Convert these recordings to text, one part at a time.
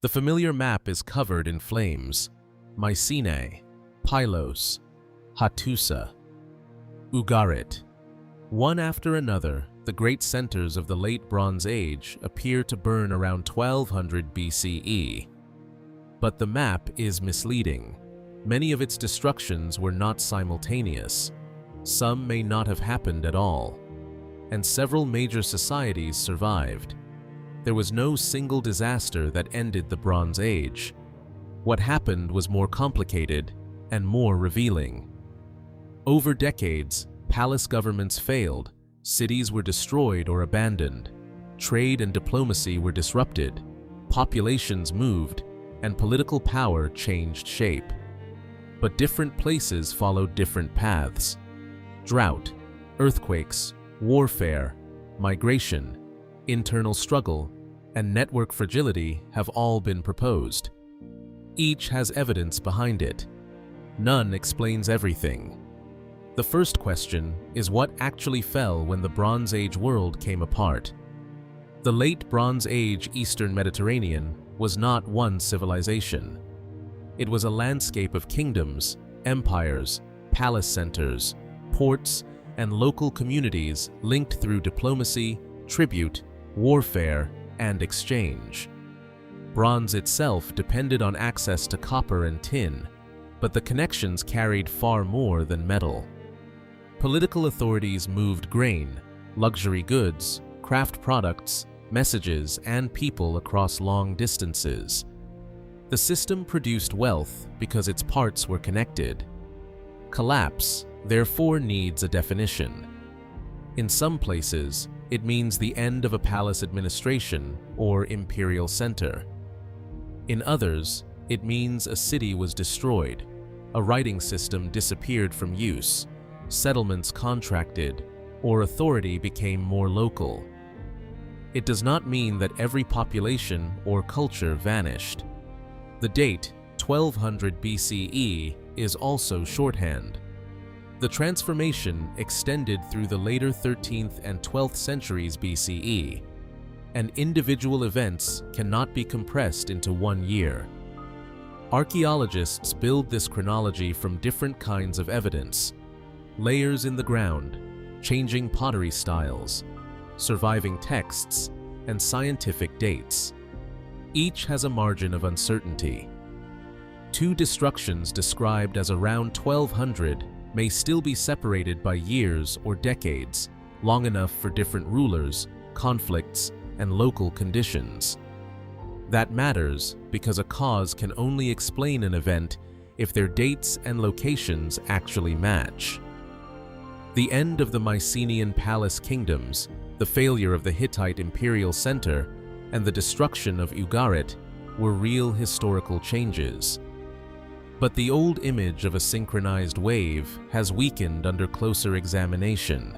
The familiar map is covered in flames. Mycenae, Pylos, Hattusa, Ugarit. One after another, the great centers of the Late Bronze Age appear to burn around 1200 BCE. But the map is misleading. Many of its destructions were not simultaneous. Some may not have happened at all. And several major societies survived. There was no single disaster that ended the Bronze Age. What happened was more complicated and more revealing. Over decades, palace governments failed, cities were destroyed or abandoned, trade and diplomacy were disrupted, populations moved, and political power changed shape. But different places followed different paths. Drought, earthquakes, warfare, migration, internal struggle, and network fragility have all been proposed. Each has evidence behind it. None explains everything. The first question is what actually fell when the Bronze Age world came apart. The Late Bronze Age Eastern Mediterranean was not one civilization. It was a landscape of kingdoms, empires, palace centers, ports, and local communities linked through diplomacy, tribute, warfare, and exchange. Bronze itself depended on access to copper and tin, but the connections carried far more than metal. Political authorities moved grain, luxury goods, craft products, messages, and people across long distances. The system produced wealth because its parts were connected. Collapse, therefore, needs a definition. In some places, it means the end of a palace administration or imperial center. In others, it means a city was destroyed, a writing system disappeared from use, settlements contracted, or authority became more local. It does not mean that every population or culture vanished. The date, 1200 BCE, is also shorthand. The transformation extended through the later 13th and 12th centuries BCE, and individual events cannot be compressed into 1 year. Archaeologists build this chronology from different kinds of evidence: layers in the ground, changing pottery styles, surviving texts, and scientific dates. Each has a margin of uncertainty. Two destructions described as around 1200 may still be separated by years or decades, long enough for different rulers, conflicts, and local conditions. That matters because a cause can only explain an event if their dates and locations actually match. The end of the Mycenaean palace kingdoms, the failure of the Hittite imperial center, and the destruction of Ugarit were real historical changes. But the old image of a synchronized wave has weakened under closer examination.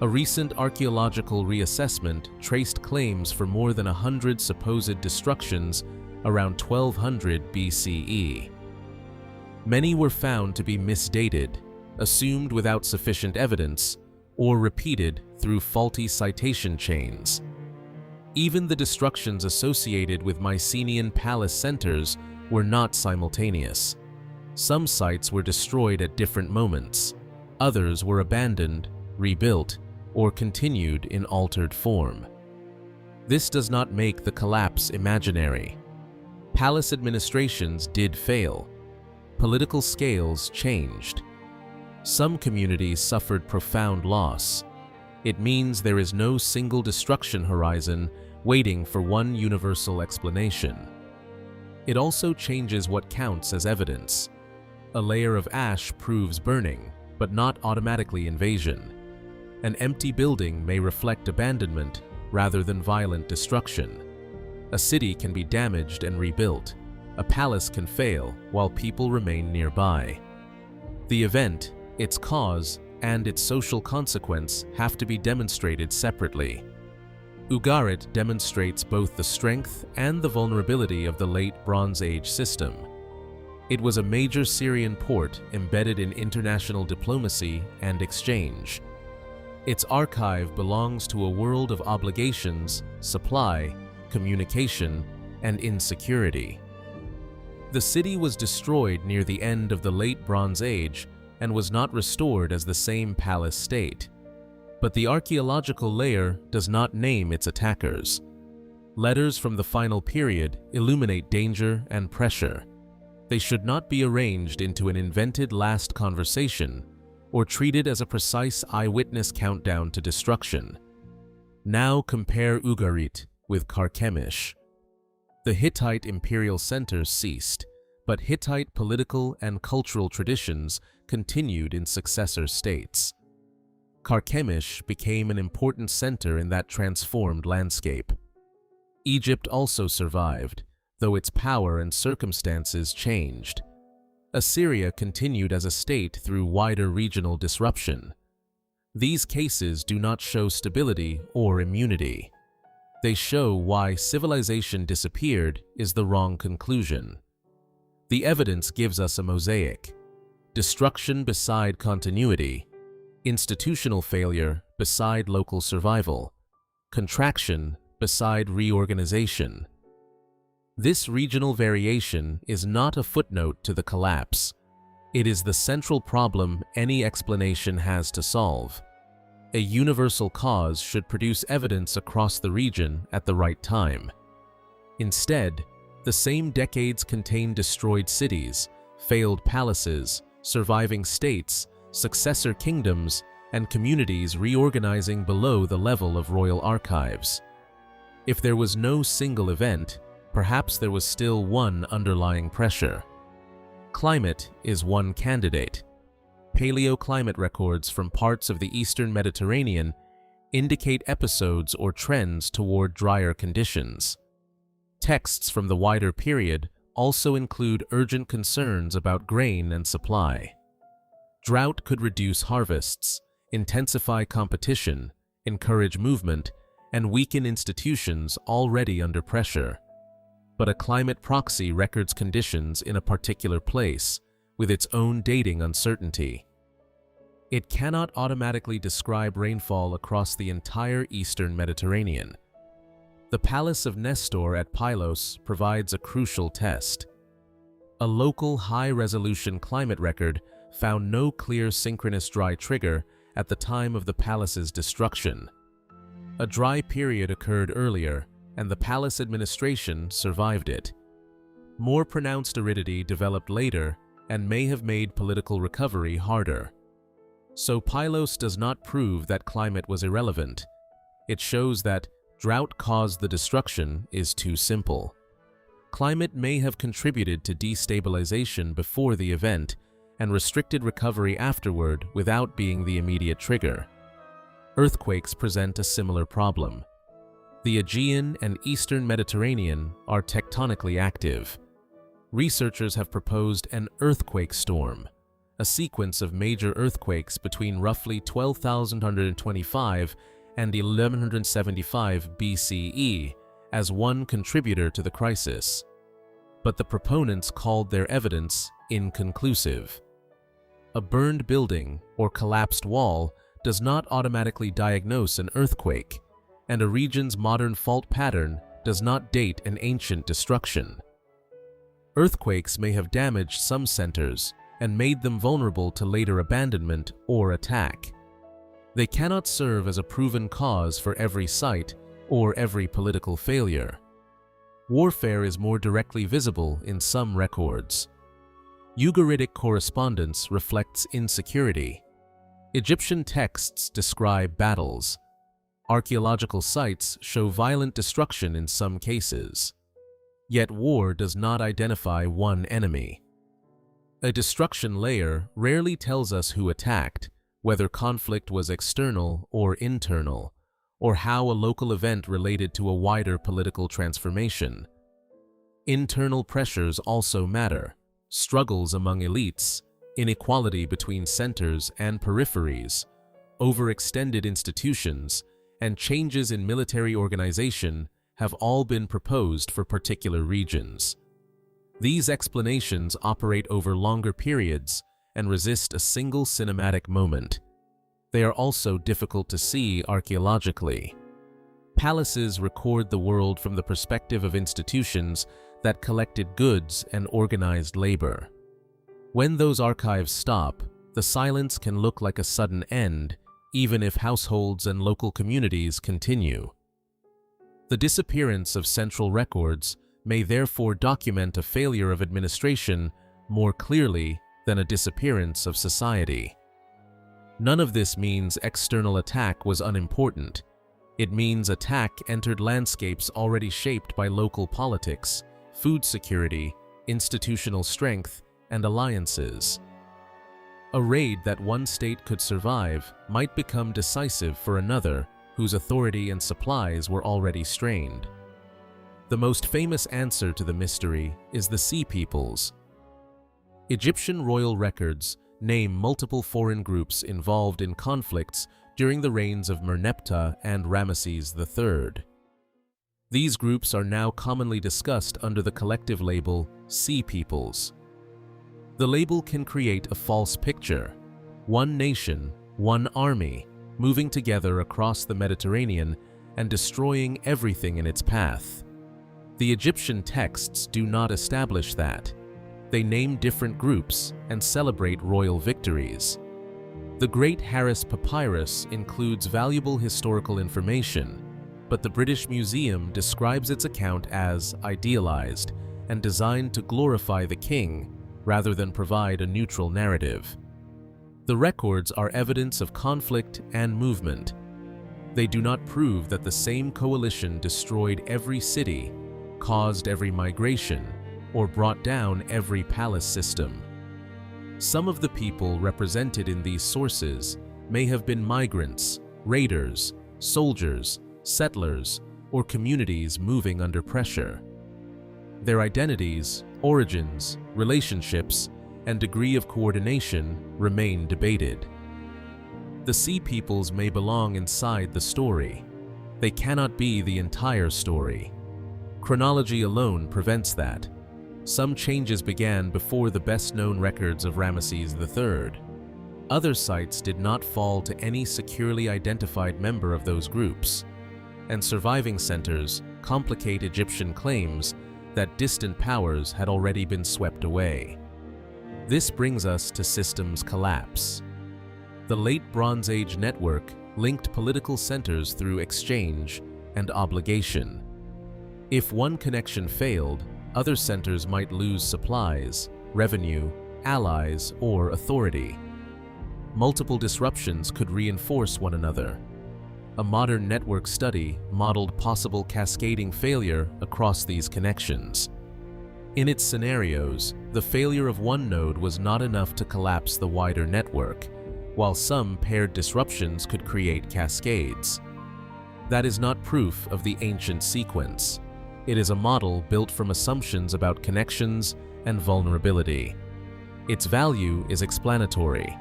A recent archaeological reassessment traced claims for more than 100 supposed destructions around 1200 BCE. Many were found to be misdated, assumed without sufficient evidence, or repeated through faulty citation chains. Even the destructions associated with Mycenaean palace centers were not simultaneous. Some sites were destroyed at different moments. Others were abandoned, rebuilt, or continued in altered form. This does not make the collapse imaginary. Palace administrations did fail. Political scales changed. Some communities suffered profound loss. It means there is no single destruction horizon waiting for one universal explanation. It also changes what counts as evidence. A layer of ash proves burning, but not automatically invasion. An empty building may reflect abandonment rather than violent destruction. A city can be damaged and rebuilt. A palace can fail while people remain nearby. The event, its cause, and its social consequence have to be demonstrated separately. Ugarit demonstrates both the strength and the vulnerability of the Late Bronze Age system. It was a major Syrian port embedded in international diplomacy and exchange. Its archive belongs to a world of obligations, supply, communication, and insecurity. The city was destroyed near the end of the Late Bronze Age and was not restored as the same palace state. But the archaeological layer does not name its attackers. Letters from the final period illuminate danger and pressure. They should not be arranged into an invented last conversation or treated as a precise eyewitness countdown to destruction. Now compare Ugarit with Carchemish. The Hittite imperial center ceased, but Hittite political and cultural traditions continued in successor states. Carchemish became an important center in that transformed landscape. Egypt also survived, though its power and circumstances changed. Assyria continued as a state through wider regional disruption. These cases do not show stability or immunity. They show why civilization disappeared is the wrong conclusion. The evidence gives us a mosaic: destruction beside continuity, institutional failure beside local survival, contraction beside reorganization. This regional variation is not a footnote to the collapse. It is the central problem any explanation has to solve. A universal cause should produce evidence across the region at the right time. Instead, the same decades contain destroyed cities, failed palaces, surviving states, successor kingdoms, and communities reorganizing below the level of royal archives. If there was no single event, perhaps there was still one underlying pressure. Climate is one candidate. Paleoclimate records from parts of the eastern Mediterranean indicate episodes or trends toward drier conditions. Texts from the wider period also include urgent concerns about grain and supply. Drought could reduce harvests, intensify competition, encourage movement, and weaken institutions already under pressure. But a climate proxy records conditions in a particular place with its own dating uncertainty. It cannot automatically describe rainfall across the entire eastern Mediterranean. The Palace of Nestor at Pylos provides a crucial test. A local high-resolution climate record found no clear synchronous dry trigger at the time of the palace's destruction. A dry period occurred earlier, and the palace administration survived it. More pronounced aridity developed later and may have made political recovery harder. So Pylos does not prove that climate was irrelevant. It shows that drought caused the destruction is too simple. Climate may have contributed to destabilization before the event and restricted recovery afterward without being the immediate trigger. Earthquakes present a similar problem. The Aegean and Eastern Mediterranean are tectonically active. Researchers have proposed an earthquake storm, a sequence of major earthquakes between roughly 12,125 and 1175 BCE as one contributor to the crisis. But the proponents called their evidence inconclusive. A burned building or collapsed wall does not automatically diagnose an earthquake, and a region's modern fault pattern does not date an ancient destruction. Earthquakes may have damaged some centers and made them vulnerable to later abandonment or attack. They cannot serve as a proven cause for every site or every political failure. Warfare is more directly visible in some records. Ugaritic correspondence reflects insecurity. Egyptian texts describe battles. Archaeological sites show violent destruction in some cases. Yet war does not identify one enemy. A destruction layer rarely tells us who attacked, whether conflict was external or internal, or how a local event related to a wider political transformation. Internal pressures also matter. Struggles among elites, inequality between centers and peripheries, overextended institutions, and changes in military organization have all been proposed for particular regions. These explanations operate over longer periods and resist a single cinematic moment. They are also difficult to see archaeologically. Palaces record the world from the perspective of institutions that collected goods and organized labor. When those archives stop, the silence can look like a sudden end, even if households and local communities continue. The disappearance of central records may therefore document a failure of administration more clearly than a disappearance of society. None of this means external attack was unimportant. It means attack entered landscapes already shaped by local politics, food security, institutional strength, and alliances. A raid that one state could survive might become decisive for another whose authority and supplies were already strained. The most famous answer to the mystery is the Sea Peoples. Egyptian royal records name multiple foreign groups involved in conflicts during the reigns of Merneptah and Ramesses III. These groups are now commonly discussed under the collective label Sea Peoples. The label can create a false picture: one nation, one army, moving together across the Mediterranean and destroying everything in its path. The Egyptian texts do not establish that. They name different groups and celebrate royal victories. The Great Harris Papyrus includes valuable historical information, but the British Museum describes its account as idealized and designed to glorify the king rather than provide a neutral narrative. The records are evidence of conflict and movement. They do not prove that the same coalition destroyed every city, caused every migration, or brought down every palace system. Some of the people represented in these sources may have been migrants, raiders, soldiers, settlers, or communities moving under pressure. Their identities, origins, relationships, and degree of coordination remain debated. The Sea Peoples may belong inside the story. They cannot be the entire story. Chronology alone prevents that. Some changes began before the best-known records of Ramesses III. Other sites did not fall to any securely identified member of those groups, and surviving centers complicate Egyptian claims that distant powers had already been swept away. This brings us to systems collapse. The Late Bronze Age network linked political centers through exchange and obligation. If one connection failed, other centers might lose supplies, revenue, allies, or authority. Multiple disruptions could reinforce one another. A modern network study modeled possible cascading failure across these connections. In its scenarios, the failure of one node was not enough to collapse the wider network, while some paired disruptions could create cascades. That is not proof of the ancient sequence. It is a model built from assumptions about connections and vulnerability. Its value is explanatory.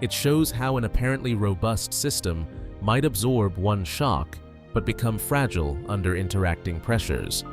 It shows how an apparently robust system might absorb one shock but become fragile under interacting pressures.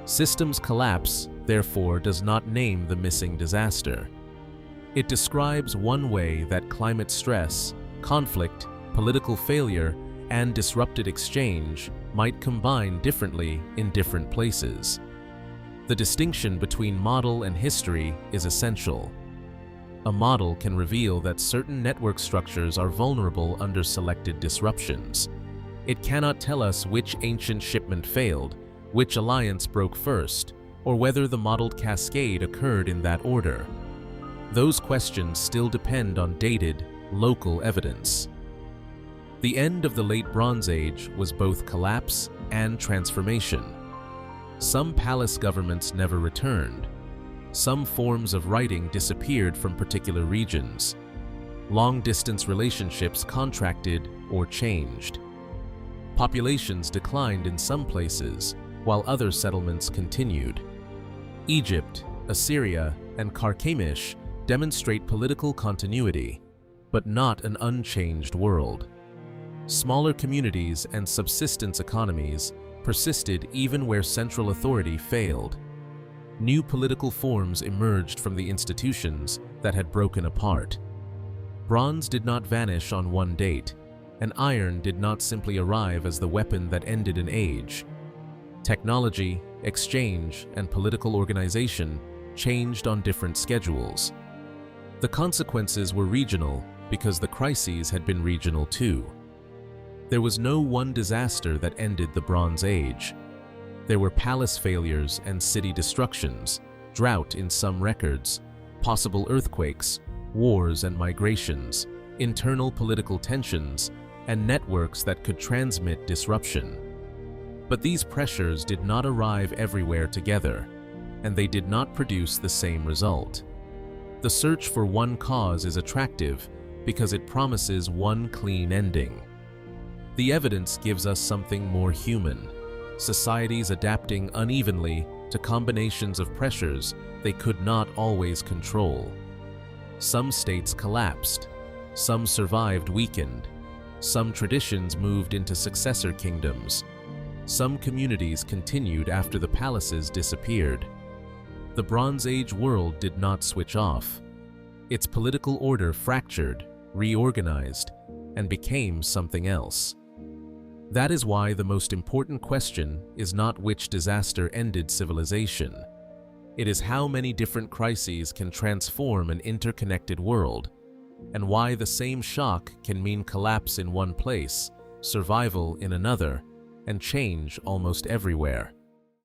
Systems collapse, therefore, does not name the missing disaster. It describes one way that climate stress, conflict, political failure, and disrupted exchange might combine differently in different places. The distinction between model and history is essential. A model can reveal that certain network structures are vulnerable under selected disruptions. It cannot tell us which ancient shipment failed, which alliance broke first, or whether the modeled cascade occurred in that order. Those questions still depend on dated, local evidence. The end of the Late Bronze Age was both collapse and transformation. Some palace governments never returned. Some forms of writing disappeared from particular regions. Long-distance relationships contracted or changed. Populations declined in some places, while other settlements continued. Egypt, Assyria, and Carchemish demonstrate political continuity, but not an unchanged world. Smaller communities and subsistence economies persisted even where central authority failed. New political forms emerged from the institutions that had broken apart. Bronze did not vanish on one date. and iron did not simply arrive as the weapon that ended an age. Technology, exchange, and political organization changed on different schedules. The consequences were regional because the crises had been regional too. There was no one disaster that ended the Bronze Age. There were palace failures and city destructions, drought in some records, possible earthquakes, wars and migrations, internal political tensions, and networks that could transmit disruption. But these pressures did not arrive everywhere together, and they did not produce the same result. The search for one cause is attractive because it promises one clean ending. The evidence gives us something more human, societies adapting unevenly to combinations of pressures they could not always control. Some states collapsed, some survived weakened, some traditions moved into successor kingdoms, some communities continued after the palaces disappeared. The Bronze Age world did not switch off. Its political order fractured, reorganized, and became something else. That is why the most important question is not which disaster ended civilization. It is how many different crises can transform an interconnected world, and why the same shock can mean collapse in one place, survival in another, and change almost everywhere.